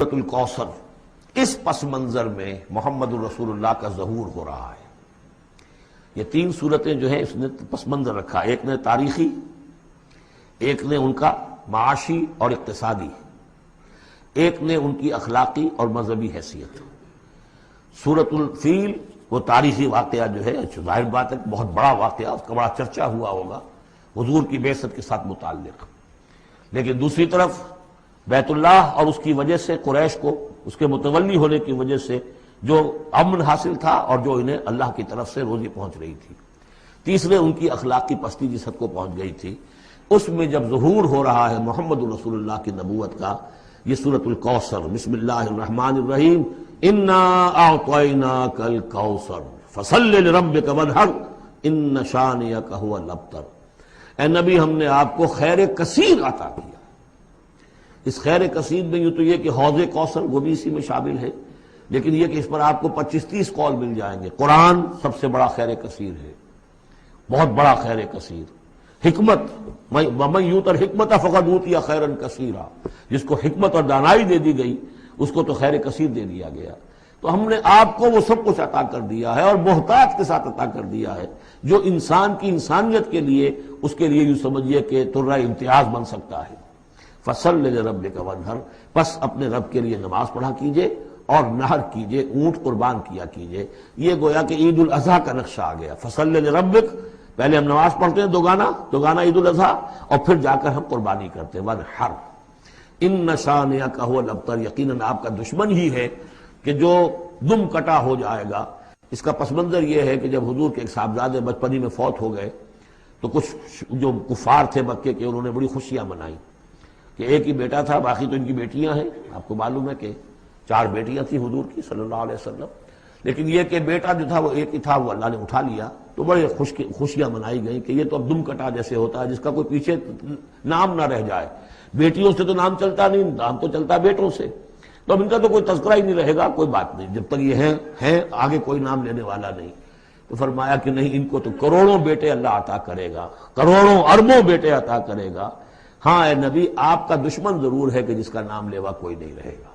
سورۃ الکوثر، اس پس منظر میں محمد الرسول اللہ کا ظہور ہو رہا ہے۔ یہ تین صورتیں جو ہیں اس نے پس منظر رکھا، ایک نے تاریخی، ایک نے ان کا معاشی اور اقتصادی، ایک نے ان کی اخلاقی اور مذہبی حیثیت۔ سورۃ الفیل وہ تاریخی واقعہ جو ہے، ظاہر بات ہے بہت بڑا واقعہ، اس کا بڑا چرچا ہوا ہوگا حضور کی بعثت کے ساتھ متعلق، لیکن دوسری طرف بیت اللہ اور اس کی وجہ سے قریش کو اس کے متولی ہونے کی وجہ سے جو امن حاصل تھا اور جو انہیں اللہ کی طرف سے روزی پہنچ رہی تھی، تیسرے ان کی اخلاقی پستی جس حد کو پہنچ گئی تھی، اس میں جب ظہور ہو رہا ہے محمد رسول اللہ کی نبوت کا، یہ سورۃ الکوثر، بسم اللہ الرحمن الرحیم، انا اعطیناک الکوثر فصل لربک وانحر ان شانئک ھو الابتر۔ اے نبی، ہم نے آپ کو خیر کثیر عطا کیا۔ اس خیر کثیر میں یوں تو یہ کہ حوض کوثر وہ بھی اسی میں شامل ہے، لیکن یہ کہ اس پر آپ کو 25-30 قول مل جائیں گے۔ قرآن سب سے بڑا خیر کثیر ہے، بہت بڑا خیر کثیر۔ حکمت، ومن یؤت الحکمۃ فقد اوتی خیرا کثیرا، جس کو حکمت اور دانائی دے دی گئی اس کو تو خیر کثیر دے دیا گیا۔ تو ہم نے آپ کو وہ سب کچھ عطا کر دیا ہے اور محتاج کے ساتھ عطا کر دیا ہے، جو انسان کی انسانیت کے لیے، اس کے لیے یوں سمجھیے کہ ترہ امتیاز بن سکتا ہے۔ فصل لربک وانحر، پس اپنے رب کے لیے نماز پڑھا کیجئے اور نحر کیجئے، اونٹ قربان کیا کیجئے۔ یہ گویا کہ عید الاضحیٰ کا نقشہ آ گیا۔ فصل لربک، پہلے ہم نماز پڑھتے ہیں دوگانا عید الاضحیٰ، اور پھر جا کر ہم قربانی کرتے ہیں۔ وانحر ان شانئک ھو الابتر، یقیناً آپ کا دشمن ہی ہے کہ جو دم کٹا ہو جائے گا۔ اس کا پس منظر یہ ہے کہ جب حضور کے ایک صاحبزادے بچپنی میں فوت ہو گئے تو کچھ جو کفار تھے مکے کے، انہوں نے بڑی خوشیاں منائیں کہ ایک ہی بیٹا تھا، باقی تو ان کی بیٹیاں ہیں۔ آپ کو معلوم ہے کہ 4 بیٹیاں تھیں حضور کی صلی اللہ علیہ وسلم، لیکن یہ کہ بیٹا جو تھا وہ ایک ہی تھا، وہ اللہ نے اٹھا لیا، تو بڑے خوشیاں منائی گئیں کہ یہ تو اب دم کٹا جیسے ہوتا ہے جس کا کوئی پیچھے نام نہ رہ جائے۔ بیٹیوں سے تو نام چلتا نہیں، نام تو چلتا بیٹوں سے، تو اب ان کا تو کوئی تذکرہ ہی نہیں رہے گا۔ کوئی بات نہیں، جب تک یہ ہیں آگے کوئی نام لینے والا نہیں۔ تو فرمایا کہ نہیں، ان کو تو کروڑوں بیٹے اللہ عطا کرے گا، کروڑوں اربوں بیٹے عطا کرے گا۔ ہاں اے نبی، آپ کا دشمن ضرور ہے کہ جس کا نام لیوا کوئی نہیں رہے گا۔